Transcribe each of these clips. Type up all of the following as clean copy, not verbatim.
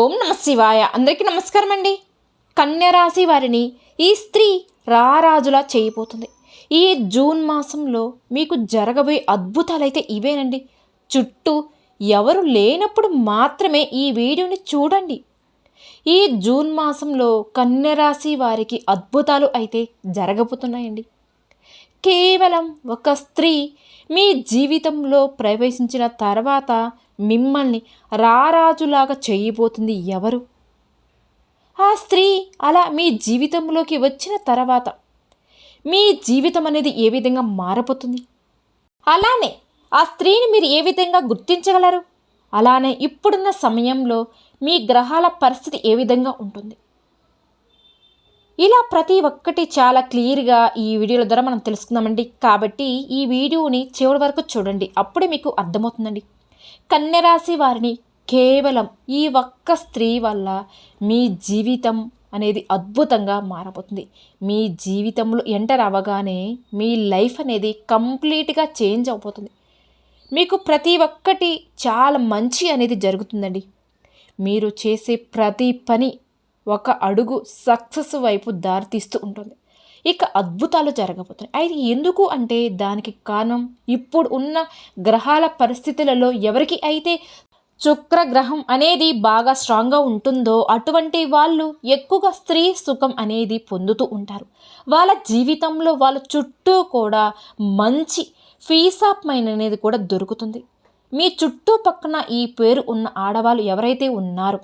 ఓం నమ శివాయ. అందరికీ నమస్కారం అండి. కన్యరాశి వారిని ఈ స్త్రీ రారాజులా చేయబోతుంది. ఈ జూన్ మాసంలో మీకు జరగబోయే అద్భుతాలైతే ఇవేనండి. చుట్టూ ఎవరు లేనప్పుడు మాత్రమే ఈ వీడియోని చూడండి. ఈ జూన్ మాసంలో కన్యరాశి వారికి అద్భుతాలు అయితే జరగబోతున్నాయండి. కేవలం ఒక స్త్రీ మీ జీవితంలో ప్రవేశించిన తర్వాత మిమ్మల్ని రారాజులాగా చేయబోతుంది ఎవరు? ఆ స్త్రీ అలా మీ జీవితంలోకి వచ్చిన తర్వాత మీ జీవితం అనేది ఏ విధంగా మారబోతుంది? అలానే ఆ స్త్రీని మీరు ఏ విధంగా గుర్తించగలరు? అలానే ఇప్పుడున్న సమయంలో మీ గ్రహాల పరిస్థితి ఏ విధంగా ఉంటుంది? ఇలా ప్రతి ఒక్కటి చాలా క్లియర్గా ఈ వీడియోల ద్వారా మనం తెలుసుకుందామండి. కాబట్టి ఈ వీడియోని చివరి వరకు చూడండి, అప్పుడే మీకు అర్థమవుతుందండి. కన్యరాశి వారిని కేవలం ఈ ఒక్క స్త్రీ వల్ల మీ జీవితం అనేది అద్భుతంగా మారబోతుంది. మీ జీవితంలో ఎంటర్ అవ్వగానే మీ లైఫ్ అనేది కంప్లీట్గా చేంజ్ అయిపోతుంది. మీకు ప్రతి ఒక్కటి చాలా మంచి అనేది జరుగుతుందండి. మీరు చేసే ప్రతి పని ఒక అడుగు సక్సెస్ వైపు దారితీస్తూ ఉంటుంది. ఇక అద్భుతాలు జరగబోతున్నాయి. అయితే ఎందుకు అంటే దానికి కారణం ఇప్పుడు ఉన్న గ్రహాల పరిస్థితులలో ఎవరికి అయితే శుక్రగ్రహం అనేది బాగా స్ట్రాంగ్గా ఉంటుందో అటువంటి వాళ్ళు ఎక్కువగా స్త్రీ సుఖం అనేది పొందుతూ ఉంటారు. వాళ్ళ జీవితంలో వాళ్ళ చుట్టూ కూడా మంచి పీస్ ఆఫ్ మైండ్ అనేది కూడా దొరుకుతుంది. మీ చుట్టూ పక్కన ఈ పేరు ఉన్న ఆడవాళ్ళు ఎవరైతే ఉన్నారో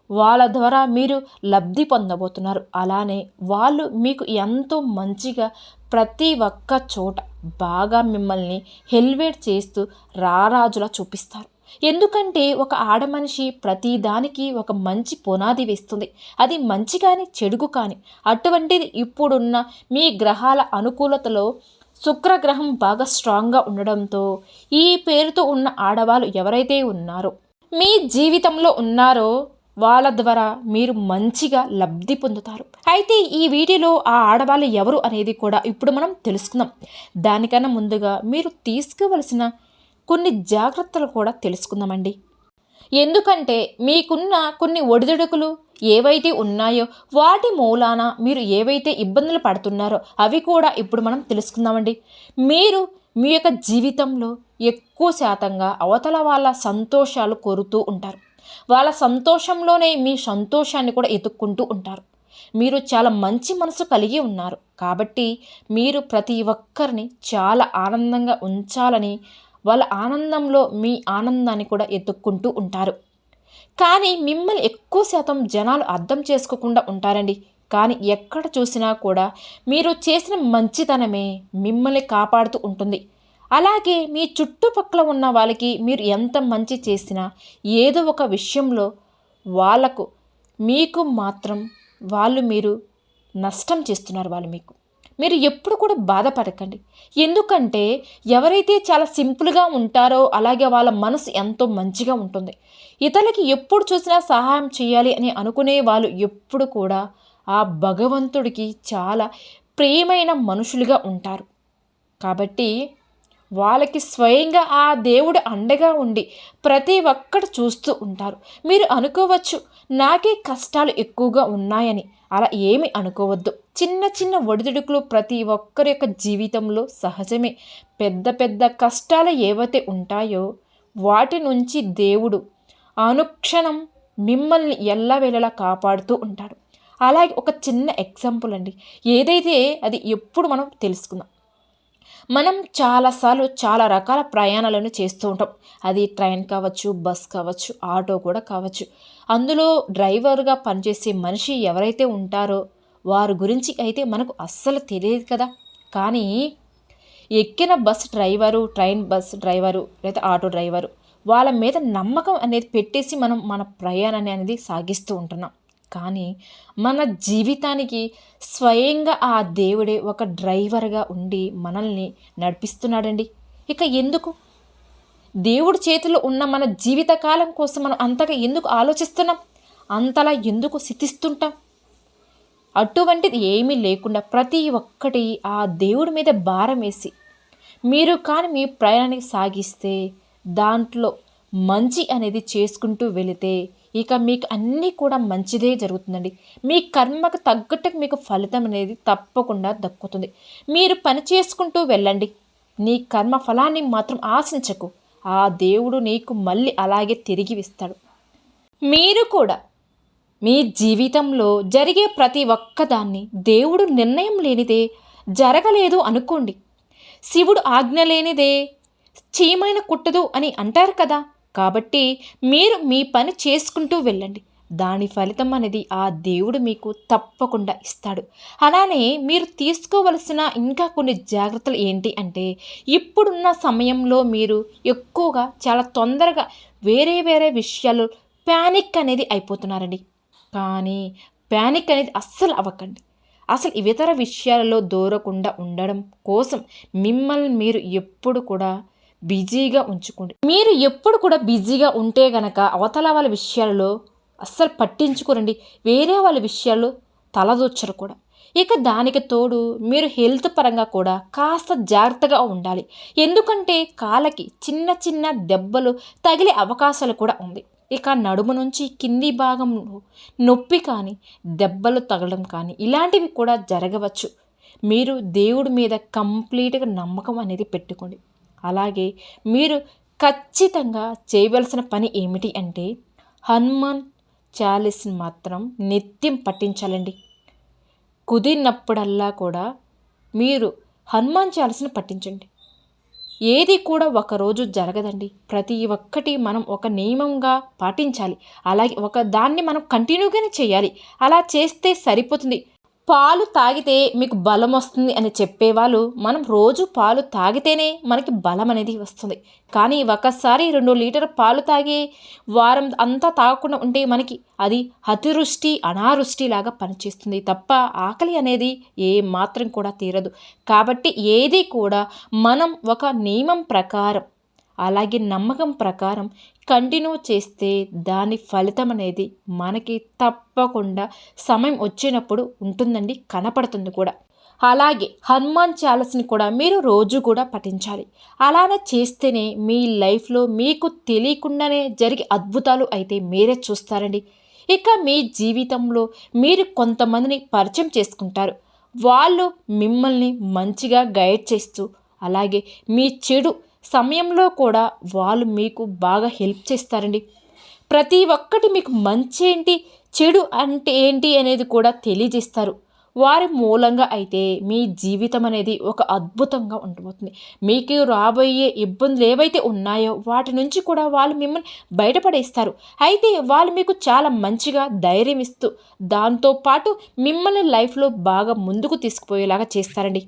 వాళ్ళ ద్వారా మీరు లబ్ధి పొందబోతున్నారు. అలానే వాళ్ళు మీకు ఎంతో మంచిగా ప్రతి ఒక్క చోట బాగా మిమ్మల్ని హెల్వేట్ చేస్తూ రారాజులా చూపిస్తారు. ఎందుకంటే ఒక ఆడమనిషి ప్రతిదానికి ఒక మంచి పునాది వేస్తుంది. అది మంచి కానీ చెడుగు కానీ. అటువంటిది ఇప్పుడున్న మీ గ్రహాల అనుకూలతలో శుక్రగ్రహం బాగా స్ట్రాంగ్గా ఉండడంతో ఈ పేరుతో ఉన్న ఆడవాళ్ళు ఎవరైతే ఉన్నారో మీ జీవితంలో ఉన్నారో వాళ్ళ ద్వారా మీరు మంచిగా లబ్ధి పొందుతారు. అయితే ఈ వీడియోలో ఆ ఆడవాళ్ళు ఎవరు అనేది కూడా ఇప్పుడు మనం తెలుసుకుందాం. దానికన్నా ముందుగా మీరు తీసుకోవలసిన కొన్ని జాగ్రత్తలు కూడా తెలుసుకుందామండి. ఎందుకంటే మీకున్న కొన్ని ఒడిదుడుకులు ఏవైతే ఉన్నాయో వాటి మూలాన మీరు ఏవైతే ఇబ్బందులు పడుతున్నారో అవి కూడా ఇప్పుడు మనం తెలుసుకుందామండి. మీరు మీ యొక్క జీవితంలో ఎక్కువ శాతంగా అవతల వాళ్ళ సంతోషాలు కోరుతూ ఉంటారు. వాళ్ళ సంతోషంలోనే మీ సంతోషాన్ని కూడా ఎతుక్కుంటూ ఉంటారు. మీరు చాలా మంచి మనసు కలిగి ఉన్నారు కాబట్టి మీరు ప్రతి ఒక్కరిని చాలా ఆనందంగా ఉంచాలని వాళ్ళ ఆనందంలో మీ ఆనందాన్ని కూడా ఎతుక్కుంటూ ఉంటారు. కానీ మిమ్మల్ని ఎక్కువ శాతం జనాలు అర్థం చేసుకోకుండా ఉంటారండి. కానీ ఎక్కడ చూసినా కూడా మీరు చేసిన మంచితనమే మిమ్మల్ని కాపాడుతూ ఉంటుంది. అలాగే మీ చుట్టుపక్కల ఉన్న వాళ్ళకి మీరు ఎంత మంచి చేసినా ఏదో ఒక విషయంలో వాళ్ళకు మీకు మాత్రం మీరు నష్టం చేస్తున్నారు. మీరు ఎప్పుడు కూడా బాధపడకండి. ఎందుకంటే ఎవరైతే చాలా సింపుల్గా ఉంటారో అలాగే వాళ్ళ మనసు ఎంతో మంచిగా ఉంటుంది. ఇతరులకి ఎప్పుడు చూసినా సహాయం చేయాలి అని అనుకునే వాళ్ళు ఎప్పుడు కూడా ఆ భగవంతుడికి చాలా ప్రియమైన మనుషులుగా ఉంటారు. కాబట్టి వాళ్ళకి స్వయంగా ఆ దేవుడు అండగా ఉండి ప్రతి ఒక్కటి చూస్తూ ఉంటారు. మీరు అనుకోవచ్చు నాకే కష్టాలు ఎక్కువగా ఉన్నాయని. అలా ఏమి అనుకోవద్దు. చిన్న చిన్న ఒడిదుడుకులు ప్రతి ఒక్కరి యొక్క జీవితంలో సహజమే. పెద్ద పెద్ద కష్టాలు ఏవైతే ఉంటాయో వాటి నుంచి దేవుడు అనుక్షణం మిమ్మల్ని ఎల్లవేళలా కాపాడుతూ ఉంటాడు. అలాగే ఒక చిన్న ఎగ్జాంపుల్ అండి, ఏదైతే అది ఎప్పుడు మనం తెలుసుకుందాం. మనం చాలాసార్లు చాలా రకాల ప్రయాణాలను చేస్తూ ఉంటాం. అది ట్రైన్ కావచ్చు, బస్ కావచ్చు, ఆటో కూడా కావచ్చు. అందులో డ్రైవర్గా పనిచేసే మనిషి ఎవరైతే ఉంటారో వారి గురించి అయితే మనకు అస్సలు తెలియదు కదా. కానీ ఎక్కిన bus driver, train bus driver లేదా ఆటో డ్రైవరు వాళ్ళ మీద నమ్మకం అనేది పెట్టేసి మనం మన ప్రయాణాన్ని అనేది సాగిస్తూ ఉంటున్నాం. కానీ మన జీవితానికి స్వయంగా ఆ దేవుడే ఒక డ్రైవర్గా ఉండి మనల్ని నడిపిస్తున్నాడండి. ఇక ఎందుకు దేవుడి చేతిలో ఉన్న మన జీవితకాలం కోసం మనం అంతగా ఎందుకు ఆలోచిస్తున్నాం, అంతలా ఎందుకు స్థితిస్తుంటాం? అటువంటిది ఏమీ లేకుండా ప్రతి ఒక్కటి ఆ దేవుడి మీద భారం వేసి మీరు కానీ మీ ప్రయాణాన్ని సాగిస్తే దాంట్లో మంచి అనేది చేసుకుంటూ వెళితే ఇక మీకు అన్నీ కూడా మంచిదే జరుగుతుందండి. మీ కర్మకు తగ్గట్టుకు మీకు ఫలితం అనేది తప్పకుండా దక్కుతుంది. మీరు పని చేసుకుంటూ వెళ్ళండి. నీ కర్మ ఫలాన్ని మాత్రం ఆశించకు. ఆ దేవుడు నీకు మళ్ళీ అలాగే తిరిగి ఇస్తాడు. మీరు కూడా మీ జీవితంలో జరిగే ప్రతి ఒక్కదాన్ని దేవుడు నిర్ణయం లేనిదే జరగలేదు అనుకోండి. శివుడు ఆజ్ఞ లేనిదే చీమైన కుట్టదు అని అంటారు కదా. కాబట్టి మీరు మీ పని చేసుకుంటూ వెళ్ళండి. దాని ఫలితం అనేది ఆ దేవుడు మీకు తప్పకుండా ఇస్తాడు. అలానే మీరు తీసుకోవలసిన ఇంకా కొన్ని జాగ్రత్తలు ఏంటి అంటే, ఇప్పుడున్న సమయంలో మీరు ఎక్కువగా చాలా తొందరగా వేరే వేరే విషయాలు ప్యానిక్ అనేది అయిపోతున్నారండి. కానీ ప్యానిక్ అనేది అస్సలు అవ్వకండి. అసలు ఇతర విషయాలలో దూరకుండా ఉండడం కోసం మిమ్మల్ని మీరు ఎప్పుడు కూడా బిజీగా ఉంచుకోండి. మీరు ఎప్పుడు కూడా బిజీగా ఉంటే గనక అవతల వాళ్ళ విషయాలలో అస్సలు పట్టించుకోరండి. వేరే వాళ్ళ విషయాలు తలదూర్చరు కూడా. ఇక దానికి తోడు మీరు హెల్త్ పరంగా కూడా కాస్త జాగ్రత్తగా ఉండాలి. ఎందుకంటే కాళ్ళకి చిన్న చిన్న దెబ్బలు తగిలే అవకాశాలు కూడా ఉంది. ఇక నడుము నుంచి కింది భాగంలో నొప్పి కానీ దెబ్బలు తగలడం కానీ ఇలాంటివి కూడా జరగవచ్చు. మీరు దేవుడి మీద కంప్లీట్గా నమ్మకం అనేది పెట్టుకోండి. అలాగే మీరు ఖచ్చితంగా చేయవలసిన పని ఏమిటి అంటే, హనుమాన్ చాలీస్ని మాత్రం నిత్యం పఠించాలండి. కుదిరినప్పుడల్లా కూడా మీరు హనుమాన్ చాలీస్ని పఠించండి. ఏది కూడా ఒకరోజు జరగదండి. ప్రతి ఒక్కటి మనం ఒక నియమంగా పాటించాలి. అలాగే ఒక దాన్ని మనం కంటిన్యూగానే చేయాలి. అలా చేస్తే సరిపోతుంది. పాలు తాగితే మీకు బలం వస్తుంది అని చెప్పేవాళ్ళు, మనం రోజు పాలు తాగితేనే మనకి బలం అనేది వస్తుంది. కానీ ఒకసారి 2 లీటర్ పాలు తాగి వారం అంతా తాగకుండా ఉంటే మనకి అది అతివృష్టి అనావృష్టి లాగా పనిచేస్తుంది తప్ప ఆకలి అనేది ఏ మాత్రం కూడా తీరదు. కాబట్టి ఏది కూడా మనం ఒక నియమం ప్రకారం అలాగే నమ్మకం ప్రకారం కంటిన్యూ చేస్తే దాని ఫలితం అనేది మనకి తప్పకుండా సమయం వచ్చినప్పుడు ఉంటుందండి, కనపడుతుంది కూడా. అలాగే హనుమాన్ చాలీసాని కూడా మీరు రోజు కూడా పఠించాలి. అలానే చేస్తేనే మీ లైఫ్లో మీకు తెలియకుండానే జరిగే అద్భుతాలు అయితే మీరే చూస్తారండి. ఇక మీ జీవితంలో మీరు కొంతమందిని పరిచయం చేసుకుంటారు. వాళ్ళు మిమ్మల్ని మంచిగా గైడ్ చేస్తూ అలాగే మీ చెడు సమయంలో కూడా వాళ్ళు మీకు బాగా హెల్ప్ చేస్తారండి. ప్రతి ఒక్కటి మీకు మంచి ఏంటి చెడు అంటే ఏంటి అనేది కూడా తెలియజేస్తారు. వారి మూలంగా అయితే మీ జీవితం అనేది ఒక అద్భుతంగా ఉండబోతుంది. మీకు రాబోయే ఇబ్బందులు ఏవైతే ఉన్నాయో వాటి నుంచి కూడా వాళ్ళు మిమ్మల్ని బయటపడేస్తారు. అయితే వాళ్ళు మీకు చాలా మంచిగా ధైర్యం ఇస్తూ దాంతోపాటు మిమ్మల్ని లైఫ్లో బాగా ముందుకు తీసుకుపోయేలాగా చేస్తారండి.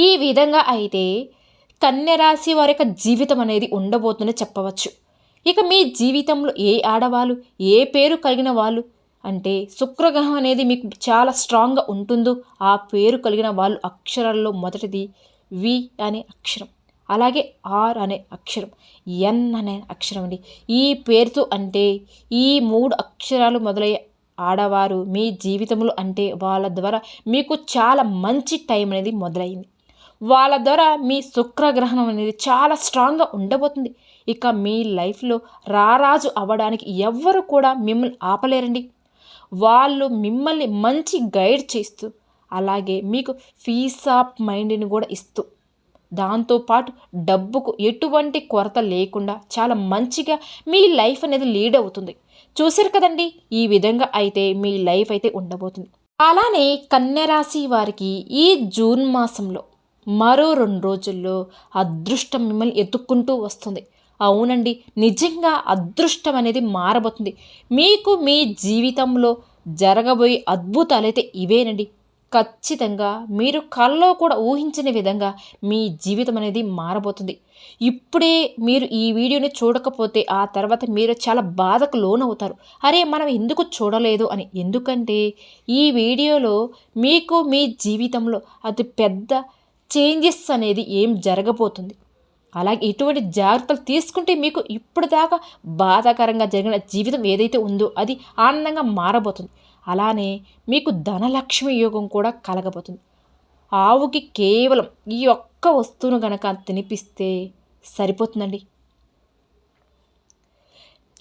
ఈ విధంగా అయితే కన్యరాశి వారి యొక్క జీవితం అనేది ఉండబోతుందని చెప్పవచ్చు. ఇక మీ జీవితంలో ఏ ఆడవాళ్ళు ఏ పేరు కలిగిన వాళ్ళు అంటే శుక్రగ్రహం అనేది మీకు చాలా స్ట్రాంగ్గా ఉంటుందో ఆ పేరు కలిగిన వాళ్ళు అక్షరాల్లో మొదటిది వి అనే అక్షరం, అలాగే ఆర్ అనే అక్షరం, ఎన్ అనే అక్షరం అండి. ఈ పేరుతో అంటే ఈ 3 అక్షరాలు మొదలయ్యే ఆడవారు మీ జీవితంలో అంటే వాళ్ళ ద్వారా మీకు చాలా మంచి టైం అనేది మొదలైంది. వాళ్ళ ద్వారా మీ శుక్రగ్రహణం అనేది చాలా స్ట్రాంగ్గా ఉండబోతుంది. ఇక మీ లైఫ్లో రారాజు అవ్వడానికి ఎవ్వరు కూడా మిమ్మల్ని ఆపలేరండి. వాళ్ళు మిమ్మల్ని మంచి గైడ్ చేస్తూ అలాగే మీకు పీస్ ఆఫ్ మైండ్ని కూడా ఇస్తూ దాంతోపాటు డబ్బుకు ఎటువంటి కొరత లేకుండా చాలా మంచిగా మీ లైఫ్ అనేది లీడ్ అవుతుంది. చూసారు కదండి, ఈ విధంగా అయితే మీ లైఫ్ అయితే ఉండబోతుంది. అలానే కన్యరాశి వారికి ఈ జూన్ మాసంలో మరో 2 రోజుల్లో అదృష్టం మిమ్మల్ని ఎత్తుక్కుంటూ వస్తుంది. అవునండి, నిజంగా అదృష్టం అనేది మారబోతుంది. మీకు మీ జీవితంలో జరగబోయే అద్భుతాలైతే ఇవేనండి. ఖచ్చితంగా మీరు కల్లో కూడా ఊహించని విధంగా మీ జీవితం అనేది మారబోతుంది. ఇప్పుడే మీరు ఈ వీడియోని చూడకపోతే ఆ తర్వాత మీరు చాలా బాధకు లోనవుతారు. అరే మనం ఎందుకు చూడలేదు అని. ఎందుకంటే ఈ వీడియోలో మీకు మీ జీవితంలో అతి పెద్ద చేంజెస్ అనేది ఏం జరగబోతుంది, అలాగే ఇటువంటి జాగ్రత్తలు తీసుకుంటే మీకు ఇప్పుడు దాకా బాధాకరంగా జరిగిన జీవితం ఏదైతే ఉందో అది ఆనందంగా మారబోతుంది. అలానే మీకు ధనలక్ష్మి యోగం కూడా కలగబోతుంది. ఆవుకి కేవలం ఈ ఒక్క వస్తువును గనక తినిపిస్తే సరిపోతుందండి.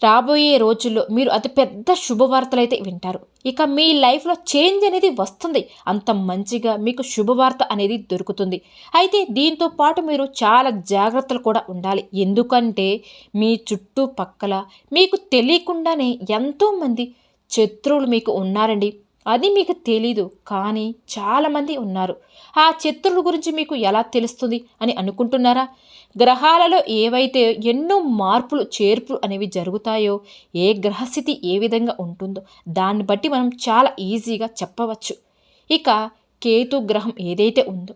రాబోయే రోజుల్లో మీరు అతి పెద్ద శుభవార్తలైతే వింటారు. ఇక మీ లైఫ్‌లో చేంజ్ అనేది వస్తుంది. అంత మంచిగా మీకు శుభవార్త అనేది దొరుకుతుంది. అయితే దీంతో పాటు మీరు చాలా జాగ్రత్తలు కూడా ఉండాలి. ఎందుకంటే మీ చుట్టుపక్కల మీకు తెలియకుండానే ఎంతోమంది శత్రువులు మీకు ఉన్నారండి. అది మీకు తెలీదు. కానీ చాలామంది ఉన్నారు. ఆ శత్రువుల గురించి మీకు ఎలా తెలుస్తుంది అని అనుకుంటున్నారా? గ్రహాలలో ఏవైతే ఎన్నో మార్పులు, చేర్పులు అనేవి జరుగుతాయో, ఏ గ్రహస్థితి ఏ విధంగా ఉంటుందో దాన్ని బట్టి మనం చాలా ఈజీగా చెప్పవచ్చు. ఇక కేతు గ్రహం ఏదైతే ఉందో,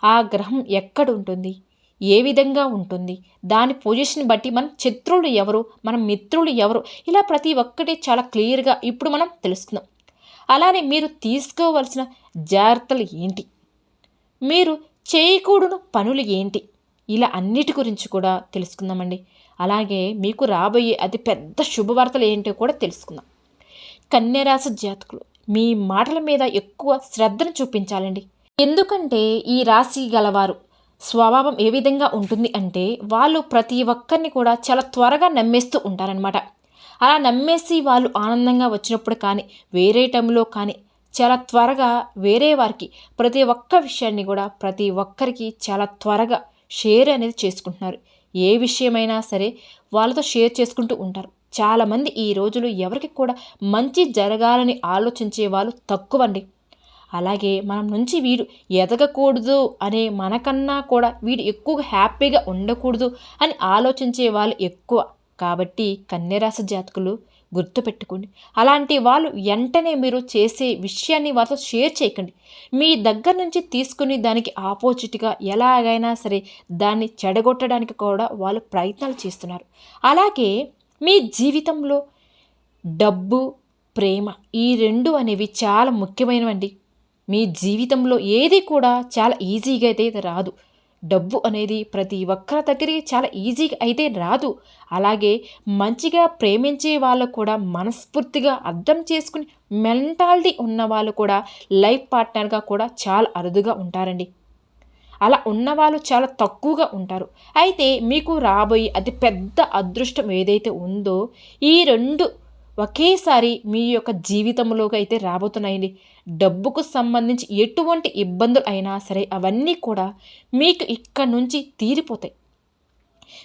ఆ గ్రహం ఎక్కడుంటుంది? ఏ విధంగా ఉంటుంది? దాని పొజిషన్ బట్టి మనం శత్రువులు ఎవరు? మన మిత్రులు ఎవరు? ఇలా ప్రతి ఒక్కటి చాలా క్లియర్‌గా ఇప్పుడు మనం తెలుసుకుందాం. అలానే మీరు తీసుకోవలసిన జాగ్రత్తలు ఏంటి? మీరు చేయకూడని పనులు ఏంటి? ఇలా అన్నిటి గురించి కూడా తెలుసుకుందామండి. అలాగే మీకు రాబోయే అతి పెద్ద శుభవార్తలు ఏంటో కూడా తెలుసుకుందాం. కన్య రాశి జాతకులు మీ మాటల మీద ఎక్కువ శ్రద్ధను చూపించాలండి. ఎందుకంటే ఈ రాశి గలవారు స్వభావం ఏ విధంగా ఉంటుంది అంటే వాళ్ళు ప్రతి ఒక్కరిని కూడా చాలా త్వరగా నమ్మేస్తూ ఉంటారనమాట. అలా నమ్మేసి వాళ్ళు ఆనందంగా వచ్చినప్పుడు కానీ, వేరే టైంలో కానీ చాలా త్వరగా వేరే వారికి ప్రతి ఒక్క విషయాన్ని కూడా ప్రతి ఒక్కరికి చాలా త్వరగా షేర్ అనేది చేసుకుంటున్నారు. ఏ విషయమైనా సరే వాళ్ళతో షేర్ చేసుకుంటూ ఉంటారు. చాలామంది ఈ రోజులు ఎవరికి కూడా మంచి జరగాలని ఆలోచించే వాళ్ళు తక్కువండి. అలాగే మనం నుంచి వీడు ఎదగకూడదు అనే మనకన్నా కూడా వీడు ఎక్కువగా హ్యాపీగా ఉండకూడదు అని ఆలోచించే వాళ్ళు ఎక్కువ. కాబట్టి కన్యరాశి జాతకులు గుర్తుపెట్టుకోండి. అలాంటి వాళ్ళు వెంటనే మీరు చేసే విషయాన్ని వారితో షేర్ చేయకండి. మీ దగ్గర నుంచి తీసుకుని దానికి ఆపోజిట్గా ఎలాగైనా సరే దాన్ని చెడగొట్టడానికి కూడా వాళ్ళు ప్రయత్నాలు చేస్తున్నారు. అలాగే మీ జీవితంలో డబ్బు, ప్రేమ ఈ రెండు అనేవి చాలా ముఖ్యమైనవండి. మీ జీవితంలో ఏది కూడా చాలా ఈజీగా అయితే రాదు. డబ్బు అనేది ప్రతి ఒక్కరి దగ్గరికి చాలా ఈజీగా అయితే రాదు. అలాగే మంచిగా ప్రేమించే వాళ్ళు కూడా మనస్ఫూర్తిగా అర్థం చేసుకుని మెంటాలిటీ ఉన్న వాళ్ళు కూడా లైఫ్ పార్ట్నర్గా కూడా చాలా అరుదుగా ఉంటారండి. అలా ఉన్నవాళ్ళు చాలా తక్కువగా ఉంటారు. అయితే మీకు రాబోయే అతి పెద్ద అదృష్టం ఏదైతే ఉందో ఈ రెండు ఒకేసారి మీ యొక్క జీవితంలోకి అయితే రాబోతున్నాయండి. డబ్బుకు సంబంధించి ఎటువంటి ఇబ్బందులు అయినా సరే అవన్నీ కూడా మీకు ఇక్కడ నుంచి తీరిపోతాయి.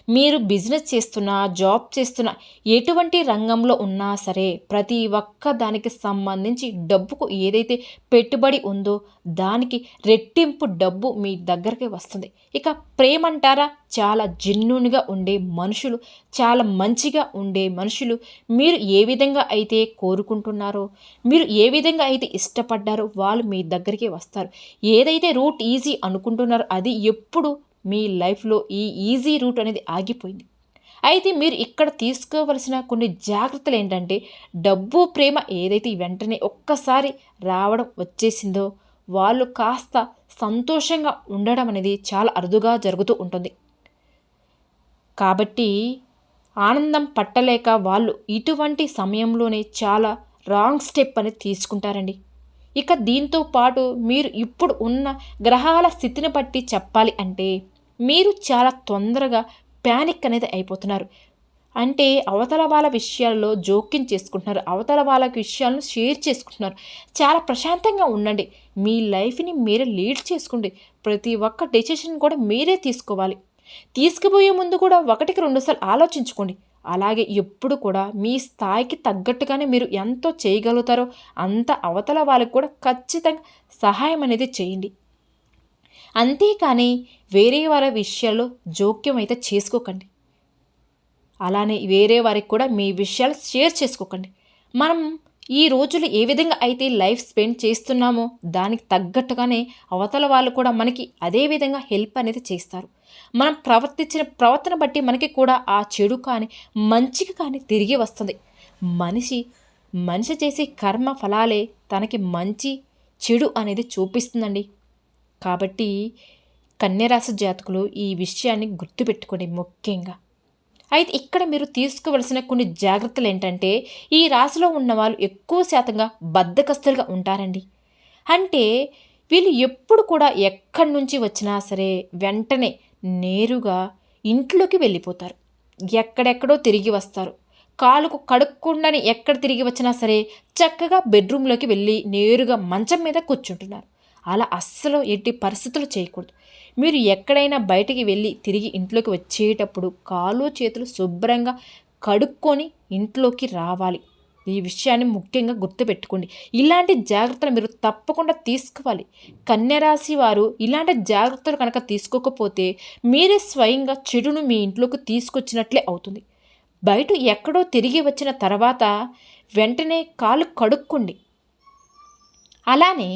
మీరు బిజినెస్ చేస్తున్నా, జాబ్ చేస్తున్నా, ఎటువంటి రంగంలో ఉన్నా సరే ప్రతి ఒక్క దానికి సంబంధించి డబ్బుకు ఏదైతే పెట్టుబడి ఉందో దానికి రెట్టింపు డబ్బు మీ దగ్గరికి వస్తుంది. ఇక ప్రేమ అంటారా, చాలా జెన్యూన్గా ఉండే మనుషులు, చాలా మంచిగా ఉండే మనుషులు మీరు ఏ విధంగా అయితే కోరుకుంటున్నారో, మీరు ఏ విధంగా అయితే ఇష్టపడ్డారో వాళ్ళు మీ దగ్గరికి వస్తారు. ఏదైతే రూట్ ఈజీ అనుకుంటున్నారో అది ఎప్పుడు మీ లైఫ్లో ఈ ఈజీ రూట్ అనేది ఆగిపోయింది. అయితే మీరు ఇక్కడ తీసుకోవలసిన కొన్ని జాగ్రత్తలు ఏంటంటే డబ్బు, ప్రేమ ఏదైతే వెంటనే ఒక్కసారి రావడం వచ్చేసిందో వాళ్ళు కాస్త సంతోషంగా ఉండడం అనేది చాలా అరుదుగా జరుగుతూ ఉంటుంది. కాబట్టి ఆనందం పట్టలేక వాళ్ళు ఇటువంటి సమయంలోనే చాలా రాంగ్ స్టెప్ అనేది తీసుకుంటారండి. ఇక దీంతో పాటు మీరు ఇప్పుడు ఉన్న గ్రహాల స్థితిని బట్టి చెప్పాలి అంటే మీరు చాలా తొందరగా ప్యానిక్ అనేది అయిపోతున్నారు. అంటే అవతల వాళ్ళ విషయాల్లో జోక్యం చేసుకుంటున్నారు, అవతల వాళ్ళ విషయాలను షేర్ చేసుకుంటున్నారు. చాలా ప్రశాంతంగా ఉండండి. మీ లైఫ్ని మీరే లీడ్ చేసుకోండి. ప్రతి ఒక్క డెసిషన్ కూడా మీరే తీసుకోవాలి. తీసుకుపోయే ముందు కూడా ఒకటికి రెండుసార్లు ఆలోచించుకోండి. అలాగే ఎప్పుడు కూడా మీ స్థాయికి తగ్గట్టుగానే మీరు ఎంతో చేయగలుగుతారో అంత అవతల వాళ్ళకి కూడా ఖచ్చితంగా సహాయం అనేది చేయండి. అంతేకాని వేరే వారి విషయాల్లో జోక్యం అయితే చేసుకోకండి. అలానే వేరే వారికి కూడా మీ విషయాలు షేర్ చేసుకోకండి. మనం ఈ రోజులు ఏ విధంగా అయితే లైఫ్ స్పెండ్ చేస్తున్నామో దానికి తగ్గట్టుగానే అవతల వాళ్ళు కూడా మనకి అదే విధంగా హెల్ప్ అనేది చేస్తారు. మనం ప్రవర్తించిన ప్రవర్తన బట్టి మనకి కూడా ఆ చెడు కానీ మంచికి కానీ తిరిగి వస్తుంది. మనిషి మనిషి చేసే కర్మ ఫలాలే తనకి మంచి చెడు అనేది చూపిస్తుందండి. కాబట్టి కన్యరాశి జాతకులు ఈ విషయాన్ని గుర్తుపెట్టుకోండి ముఖ్యంగా. అయితే ఇక్కడ మీరు తీసుకోవలసిన కొన్ని జాగ్రత్తలు ఏంటంటే ఈ రాశిలో ఉన్న వాళ్ళు ఎక్కువ శాతంగా బద్ధకస్తులుగా ఉంటారండి. అంటే వీళ్ళు ఎప్పుడు కూడా ఎక్కడి నుంచి వచ్చినా సరే వెంటనే నేరుగా ఇంట్లోకి వెళ్ళిపోతారు. ఎక్కడెక్కడో తిరిగి వస్తారు. కాలుకు కడుక్కుండాని ఎక్కడ తిరిగి వచ్చినా సరే చక్కగా బెడ్రూమ్లోకి వెళ్ళి నేరుగా మంచం మీద కూర్చుంటున్నారు. అలా అస్సలు ఎట్టి పరిస్థితులు చేయకూడదు. మీరు ఎక్కడైనా బయటికి వెళ్ళి తిరిగి ఇంట్లోకి వచ్చేటప్పుడు కాలు చేతులు శుభ్రంగా కడుక్కొని ఇంట్లోకి రావాలి. ఈ విషయాన్ని ముఖ్యంగా గుర్తుపెట్టుకోండి. ఇలాంటి జాగ్రత్తలు మీరు తప్పకుండా తీసుకోవాలి. కన్యరాశి వారు ఇలాంటి జాగ్రత్తలు కనుక తీసుకోకపోతే మీరే స్వయంగా చెడును మీ ఇంట్లోకి తీసుకొచ్చినట్లే అవుతుంది. బయట ఎక్కడో తిరిగి వచ్చిన తర్వాత వెంటనే కాలు కడుక్కోండి. అలానే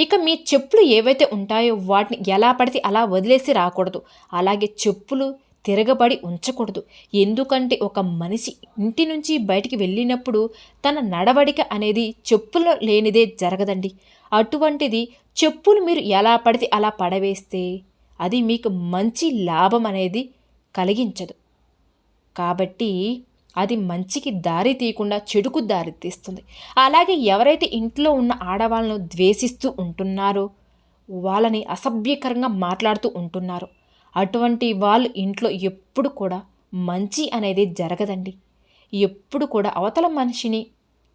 ఇక మీ చెప్పులు ఏవైతే ఉంటాయో వాటిని ఎలా పడితే అలా వదిలేసి రాకూడదు. అలాగే చెప్పులు తిరగబడి ఉంచకూడదు. ఎందుకంటే ఒక మనిషి ఇంటి నుంచి బయటికి వెళ్ళినప్పుడు తన నడవడిక అనేది చెప్పులు లేనిదే జరగదండి. అటువంటిది చెప్పులు మీరు ఎలా పడితే అలా పడవేస్తే అది మీకు మంచి లాభం అనేది కలిగించదు. కాబట్టి అది మంచికి దారి తీయకుండా చెడుకు దారి తీస్తుంది. అలాగే ఎవరైతే ఇంట్లో ఉన్న ఆడవాళ్ళను ద్వేషిస్తూ ఉంటున్నారో, వాళ్ళని అసభ్యకరంగా మాట్లాడుతూ ఉంటున్నారో, అటువంటి వాళ్ళు ఇంట్లో ఎప్పుడు కూడా మంచి అనేది జరగదండి. ఎప్పుడు కూడా అవతల మనిషిని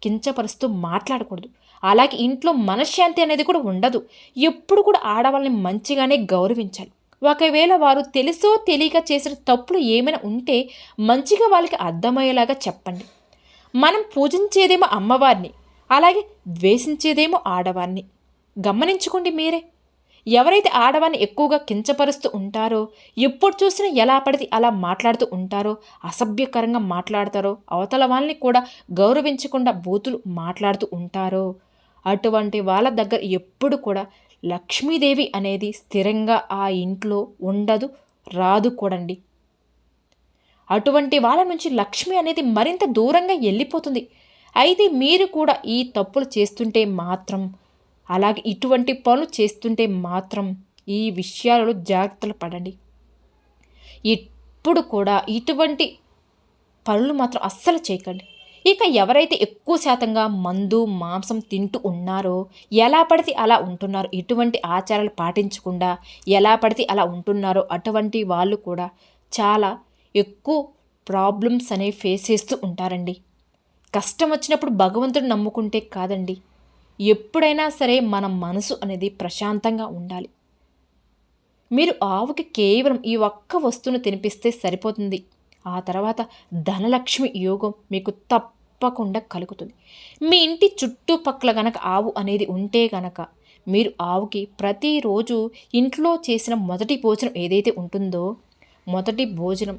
కించపరుస్తూ మాట్లాడకూడదు. అలాగే ఇంట్లో మనశ్శాంతి అనేది కూడా ఉండదు. ఎప్పుడు కూడా ఆడవాళ్ళని మంచిగానే గౌరవించాలి. ఒకవేళ వారు తెలుసో తెలియక చేసిన తప్పులు ఏమైనా ఉంటే మంచిగా వాళ్ళకి అర్థమయ్యేలాగా చెప్పండి. మనం పూజించేదేమో అమ్మవారిని, అలాగే ద్వేషించేదేమో ఆడవారిని. గమనించుకోండి మీరే. ఎవరైతే ఆడవారిని ఎక్కువగా కించపరుస్తూ ఉంటారో, ఎప్పుడు చూసినా ఎలా పడితే అలా మాట్లాడుతూ ఉంటారో, అసభ్యకరంగా మాట్లాడతారో, అవతల వాళ్ళని కూడా గౌరవించకుండా బూతులు మాట్లాడుతూ ఉంటారో, అటువంటి వాళ్ళ దగ్గర ఎప్పుడు కూడా లక్ష్మీదేవి అనేది స్థిరంగా ఆ ఇంట్లో ఉండదు, రాదు కూడండి. అటువంటి వాళ్ళ నుంచి లక్ష్మి అనేది మరింత దూరంగా వెళ్ళిపోతుంది. అయితే మీరు కూడా ఈ తప్పులు చేస్తుంటే మాత్రం, అలాగే ఇటువంటి పనులు చేస్తుంటే మాత్రం ఈ విషయాలలో జాగ్రత్తలు పడండి. ఎప్పుడు కూడా ఇటువంటి పనులు మాత్రం అస్సలు చేయకండి. ఇక ఎవరైతే ఎక్కువ శాతంగా మందు మాంసం తింటూ ఉన్నారో, ఎలా పడితే అలా ఉంటున్నారో, ఎటువంటి ఆచారాలు పాటించకుండా ఎలా పడితే అలా ఉంటున్నారో, అటువంటి వాళ్ళు కూడా చాలా ఎక్కువ ప్రాబ్లమ్స్ అనేవి ఫేస్ చేస్తూ ఉంటారండి. కష్టం వచ్చినప్పుడు భగవంతుడు నమ్ముకుంటే కాదండి, ఎప్పుడైనా సరే మన మనసు అనేది ప్రశాంతంగా ఉండాలి. మీరు ఆవుకి కేవలం ఈ ఒక్క వస్తువును తినిపిస్తే సరిపోతుంది. ఆ తర్వాత ధనలక్ష్మి యోగం మీకు తప్పకుండా కలుగుతుంది. మీ ఇంటి చుట్టుపక్కల గనక ఆవు అనేది ఉంటే గనక మీరు ఆవుకి ప్రతిరోజు ఇంట్లో చేసిన మొదటి భోజనం ఏదైతే ఉంటుందో, మొదటి భోజనం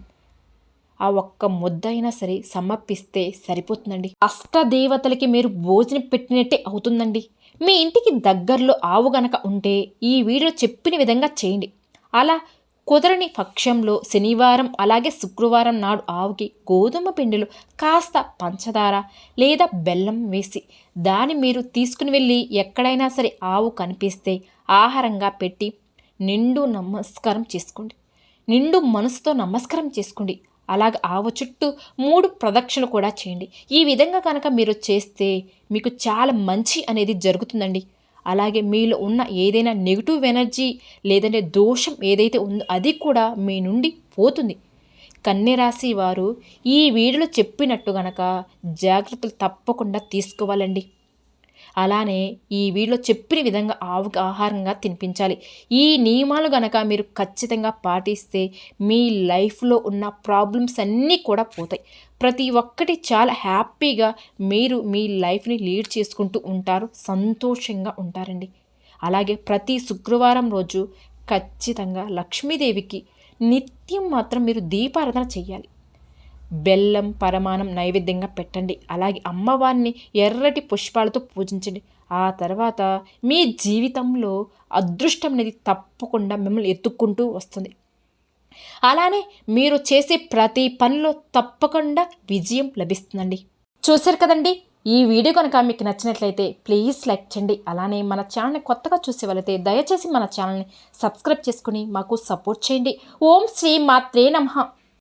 ఆ ఒక్క ముద్దైనా సరే సమర్పిస్తే సరిపోతుందండి. అష్టదేవతలకి మీరు భోజనం పెట్టినట్టే అవుతుందండి. మీ ఇంటికి దగ్గరలో ఆవు గనక ఉంటే ఈ వీడియో చెప్పిన విధంగా చేయండి. అలా కుదరని పక్షంలో శనివారం అలాగే శుక్రవారం నాడు ఆవుకి గోధుమ పిండిలో కాస్త పంచదార లేదా బెల్లం వేసి దాన్ని మీరు తీసుకుని వెళ్ళి ఎక్కడైనా సరే ఆవు కనిపిస్తే ఆహారంగా పెట్టి నిండు నమస్కారం చేసుకోండి. నిండు మనసుతో నమస్కారం చేసుకోండి. అలాగే ఆవు చుట్టూ 3 ప్రదక్షిణలు కూడా చేయండి. ఈ విధంగా కనుక మీరు చేస్తే మీకు చాలా మంచి అనేది జరుగుతుందండి. అలాగే మీలో ఉన్న ఏదైనా నెగిటివ్ ఎనర్జీ లేదంటే దోషం ఏదైతే ఉందో అది కూడా మీ నుండి పోతుంది. కన్యరాశి వారు ఈ వీడియోలో చెప్పినట్టు గనక జాగ్రత్తలు తప్పకుండా తీసుకోవాలండి. అలానే ఈ వీడియోలో చెప్పిన విధంగా ఆవుకి ఆహారంగా తినిపించాలి. ఈ నియమాలు గనక మీరు ఖచ్చితంగా పాటిస్తే మీ లైఫ్లో ఉన్న ప్రాబ్లమ్స్ అన్నీ కూడా పోతాయి. ప్రతి ఒక్కటి చాలా హ్యాపీగా మీరు మీ లైఫ్ని లీడ్ చేసుకుంటూ ఉంటారు, సంతోషంగా ఉంటారండి. అలాగే ప్రతి శుక్రవారం రోజు ఖచ్చితంగా లక్ష్మీదేవికి నిత్యం మాత్రం మీరు దీపారాధన చేయాలి. బెల్లం పరమాణం నైవేద్యంగా పెట్టండి. అలాగే అమ్మవారిని ఎర్రటి పుష్పాలతో పూజించండి. ఆ తర్వాత మీ జీవితంలో అదృష్టం అనేది తప్పకుండా మిమ్మల్ని ఎత్తుక్కుంటూ వస్తుంది. అలానే మీరు చేసే ప్రతి పనిలో తప్పకుండా విజయం లభిస్తుందండి. చూశారు కదండి, ఈ వీడియో కనుక మీకు నచ్చినట్లయితే ప్లీజ్ లైక్ చేయండి. అలానే మన ఛానల్ని కొత్తగా చూసే వాళ్ళైతే దయచేసి మన ఛానల్ని సబ్స్క్రైబ్ చేసుకుని మాకు సపోర్ట్ చేయండి. ఓం శ్రీ మాత్రే నమః.